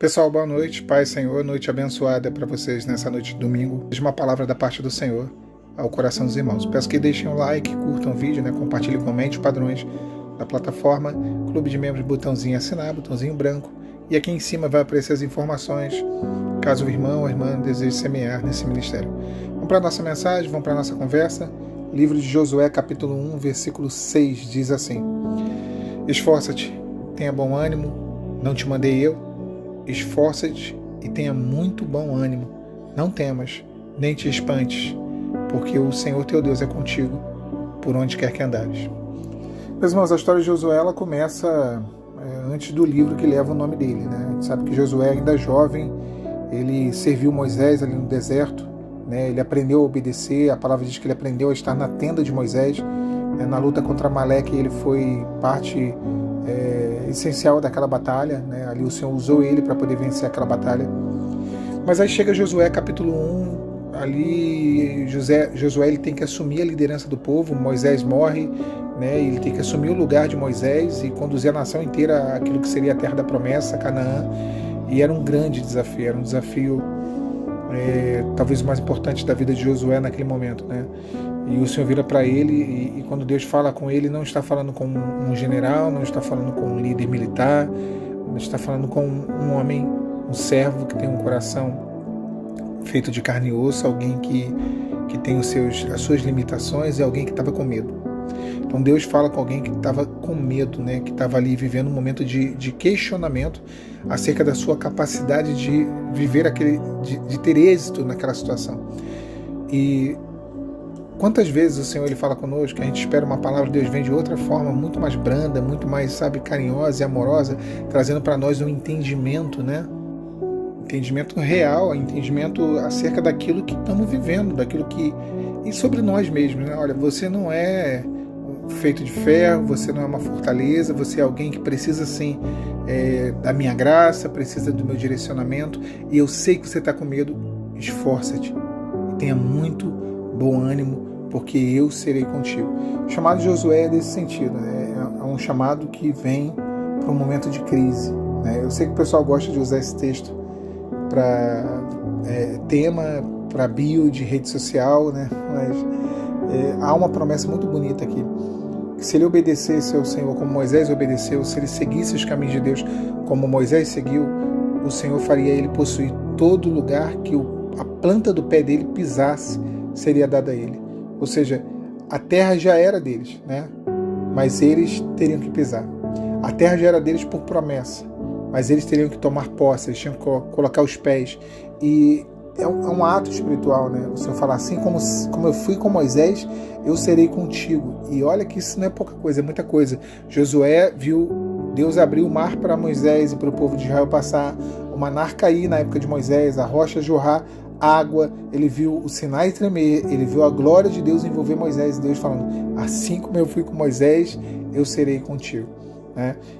Pessoal, boa noite, Pai, Senhor, noite abençoada para vocês nessa noite de domingo. Seja uma palavra da parte do Senhor ao coração dos irmãos. Peço que deixem um like, curtam o vídeo, compartilhem, comentem os padrões da plataforma, clube de membros, botãozinho assinar, botãozinho branco, e aqui em cima vai aparecer as informações, caso o irmão ou a irmã deseje semear nesse ministério. Vamos para a nossa mensagem, vamos para a nossa conversa. Livro de Josué, capítulo 1, versículo 6, diz assim: Esforça-te, tenha bom ânimo, não te mandei eu? Esforça-te e tenha muito bom ânimo. Não temas, nem te espantes, porque o Senhor teu Deus é contigo, por onde quer que andares. Meus irmãos, a história de Josué ela começa antes do livro que leva o nome dele. A gente sabe que Josué, ainda jovem, ele serviu Moisés ali no deserto. Ele aprendeu a obedecer. A palavra diz que ele aprendeu a estar na tenda de Moisés. Na luta contra Amaleque, ele foi parte essencial daquela batalha. Ali o Senhor usou ele para poder vencer aquela batalha. Mas aí chega Josué capítulo 1, ali Josué ele tem que assumir a liderança do povo. Moisés morre, ele tem que assumir o lugar de Moisés e conduzir a nação inteira àquilo que seria a terra da promessa, Canaã. E era um grande desafio, era um desafio talvez o mais importante da vida de Josué naquele momento. E o Senhor vira para ele e quando Deus fala com ele, não está falando com um general, não está falando com um líder militar, não está falando com um homem, um servo que tem um coração feito de carne e osso, alguém que tem as suas limitações e alguém que estava com medo. Então Deus fala com alguém que estava com medo, que estava ali vivendo um momento de questionamento acerca da sua capacidade de viver de ter êxito naquela situação. E quantas vezes o Senhor ele fala conosco, que a gente espera uma palavra de Deus vem de outra forma, muito mais branda, muito mais, carinhosa e amorosa, trazendo para nós um entendimento, entendimento real, entendimento acerca daquilo que estamos vivendo, e sobre nós mesmos, Olha, você não é feito de ferro, você não é uma fortaleza, você é alguém que precisa sim da minha graça, precisa do meu direcionamento, e eu sei que você está com medo. Esforça-te e tenha muito bom ânimo, porque eu serei contigo. O chamado de Josué é desse sentido, é um chamado que vem para um momento de crise. Eu sei que o pessoal gosta de usar esse texto para tema, para bio de rede social, mas há uma promessa muito bonita aqui, que se ele obedecesse ao Senhor como Moisés obedeceu, se ele seguisse os caminhos de Deus como Moisés seguiu, o Senhor faria ele possuir todo lugar que a planta do pé dele pisasse, seria dada a ele. Ou seja, a terra já era deles, mas eles teriam que pisar. A terra já era deles por promessa, mas eles teriam que tomar posse, eles tinham que colocar os pés. E é um ato espiritual, O Senhor fala assim, como eu fui com Moisés, eu serei contigo. E olha que isso não é pouca coisa, é muita coisa. Josué viu Deus abrir o mar para Moisés e para o povo de Israel passar, o manar cair na época de Moisés, a rocha jorrar água, ele viu o Sinai tremer, ele viu a glória de Deus envolver Moisés, e Deus falando, assim como eu fui com Moisés, eu serei contigo.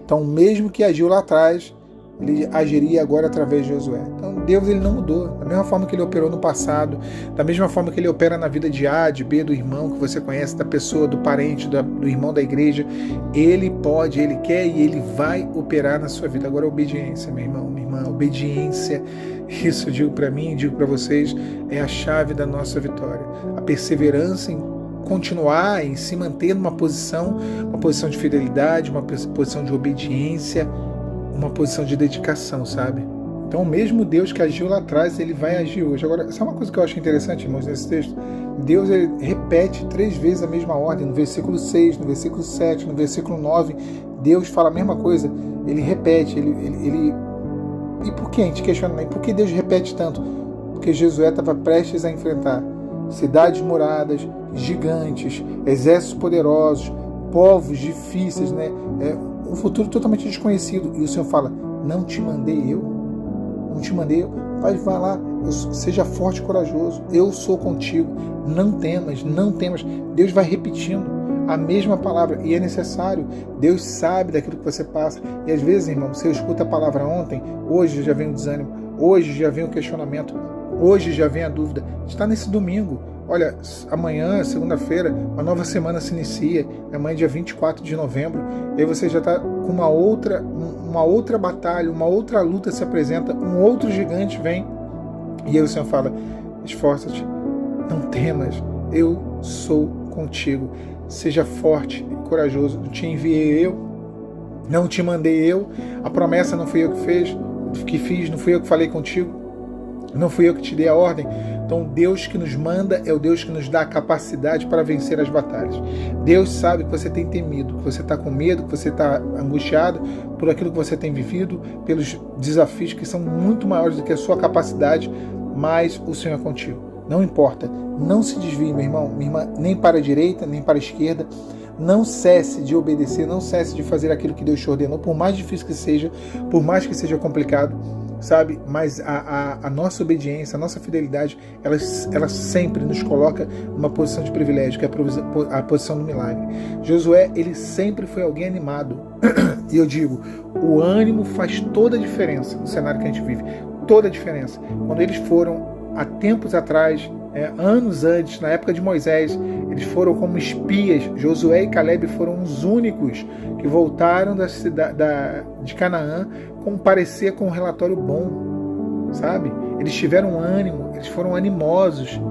Então, mesmo que agiu lá atrás, ele agiria agora através de Josué. Então Deus ele não mudou, da mesma forma que ele operou no passado, da mesma forma que ele opera na vida de A, de B, do irmão que você conhece, da pessoa, do parente, do irmão da igreja, ele pode, ele quer e ele vai operar na sua vida. Agora a obediência, meu irmão, minha irmã, a obediência, isso eu digo para mim, digo para vocês, é a chave da nossa vitória. A perseverança em continuar, em se manter numa posição de fidelidade, uma posição de obediência, uma posição de dedicação, Então o mesmo Deus que agiu lá atrás, ele vai agir hoje. Agora, sabe uma coisa que eu acho interessante, irmãos, nesse texto? Deus ele repete 3 vezes a mesma ordem, no versículo 6, no versículo 7, no versículo 9, Deus fala a mesma coisa, ele repete, E por que a gente questiona? Por que Deus repete tanto? Porque Josué estava prestes a enfrentar cidades muradas, gigantes, exércitos poderosos, povos difíceis, um futuro totalmente desconhecido. E o Senhor fala, não te mandei eu? Não te mandei eu? Vai lá, seja forte e corajoso, eu sou contigo, não temas, não temas. Deus vai repetindo a mesma palavra, e é necessário. Deus sabe daquilo que você passa, e às vezes, irmão, você escuta a palavra ontem, hoje já vem o desânimo, hoje já vem o questionamento, hoje já vem a dúvida. Está nesse domingo, Olha, amanhã, segunda-feira, uma nova semana se inicia, amanhã é dia 24 de novembro, e aí você já está com uma outra batalha, uma outra luta se apresenta, um outro gigante vem, e aí o Senhor fala, esforça-te, não temas, eu sou contigo, seja forte e corajoso, não te enviei eu, não te mandei eu, a promessa não fui eu que fiz, não fui eu que falei contigo, não fui eu que te dei a ordem. Então Deus que nos manda é o Deus que nos dá a capacidade para vencer as batalhas. Deus sabe que você tem temido, que você está com medo, que você está angustiado por aquilo que você tem vivido, pelos desafios que são muito maiores do que a sua capacidade, mas o Senhor é contigo. Não importa, não se desvie, meu irmão, minha irmã, nem para a direita, nem para a esquerda. Não cesse de obedecer, não cesse de fazer aquilo que Deus te ordenou, por mais difícil que seja, por mais que seja complicado, sabe? Mas a nossa obediência, a nossa fidelidade, ela sempre nos coloca numa posição de privilégio, que é a posição do milagre. Josué, ele sempre foi alguém animado. E eu digo, o ânimo faz toda a diferença no cenário que a gente vive. Toda a diferença. Quando eles foram, há tempos atrás, anos antes, na época de Moisés, eles foram como espias. Josué e Caleb foram os únicos que voltaram da cidade de Canaã com parecer com um relatório bom, sabe? Eles tiveram ânimo, eles foram animosos,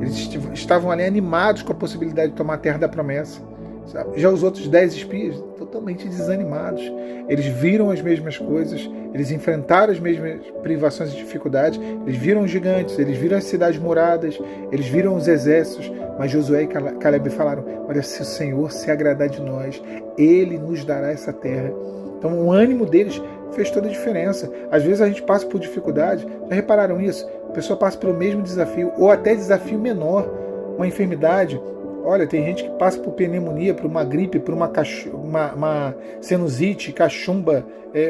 eles estavam ali animados com a possibilidade de tomar a terra da promessa. Sabe? Já os outros 10 espias, totalmente desanimados. Eles viram as mesmas coisas, eles enfrentaram as mesmas privações e dificuldades, eles viram os gigantes, eles viram as cidades muradas, eles viram os exércitos, mas Josué e Caleb falaram, olha, se o Senhor se agradar de nós, Ele nos dará essa terra. Então o ânimo deles fez toda a diferença. Às vezes a gente passa por dificuldade, já repararam isso? A pessoa passa pelo mesmo desafio, ou até desafio menor, uma enfermidade. Olha, tem gente que passa por pneumonia, por uma gripe, por uma sinusite, cachumba,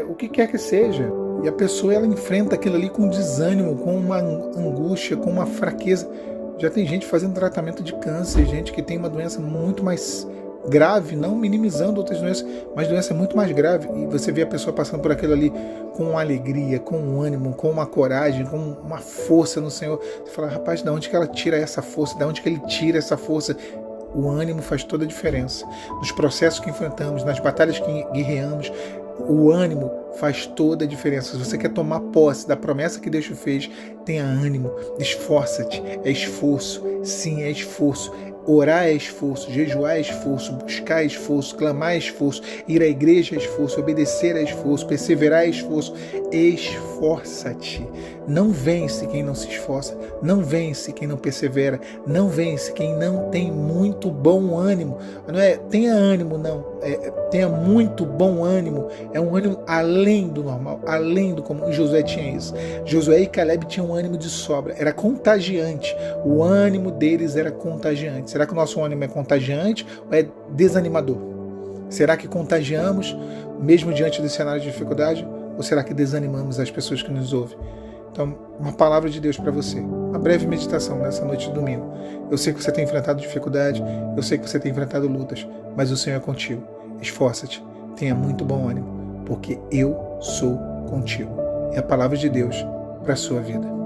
o que quer que seja. E a pessoa ela enfrenta aquilo ali com desânimo, com uma angústia, com uma fraqueza. Já tem gente fazendo tratamento de câncer, gente que tem uma doença muito mais grave, não minimizando outras doenças, mas doença muito mais grave. E você vê a pessoa passando por aquilo ali com uma alegria, com um ânimo, com uma coragem, com uma força no Senhor. Você fala, rapaz, de onde que ela tira essa força? De onde que ele tira essa força? O ânimo faz toda a diferença. Nos processos que enfrentamos, nas batalhas que guerreamos, o ânimo faz toda a diferença. Se você quer tomar posse da promessa que Deus te fez, tenha ânimo, esforça-te. É esforço, sim, é esforço. Orar é esforço, jejuar é esforço, buscar é esforço, clamar é esforço, ir à igreja é esforço, obedecer é esforço, perseverar é esforço. Esforça-te. Não vence quem não se esforça, não vence quem não persevera, não vence quem não tem muito bom ânimo. Não é tenha ânimo, não. Tenha muito bom ânimo. É um ânimo além do normal, além do comum. E Josué tinha isso. Josué e Caleb tinham um ânimo de sobra, era contagiante. O ânimo deles era contagiante. Será que o nosso ânimo é contagiante ou é desanimador? Será que contagiamos mesmo diante do cenário de dificuldade? Ou será que desanimamos as pessoas que nos ouvem? Então, uma palavra de Deus para você. Uma breve meditação nessa noite de domingo. Eu sei que você tem enfrentado dificuldade, eu sei que você tem enfrentado lutas, mas o Senhor é contigo. Esforça-te, tenha muito bom ânimo, porque eu sou contigo. É a palavra de Deus para a sua vida.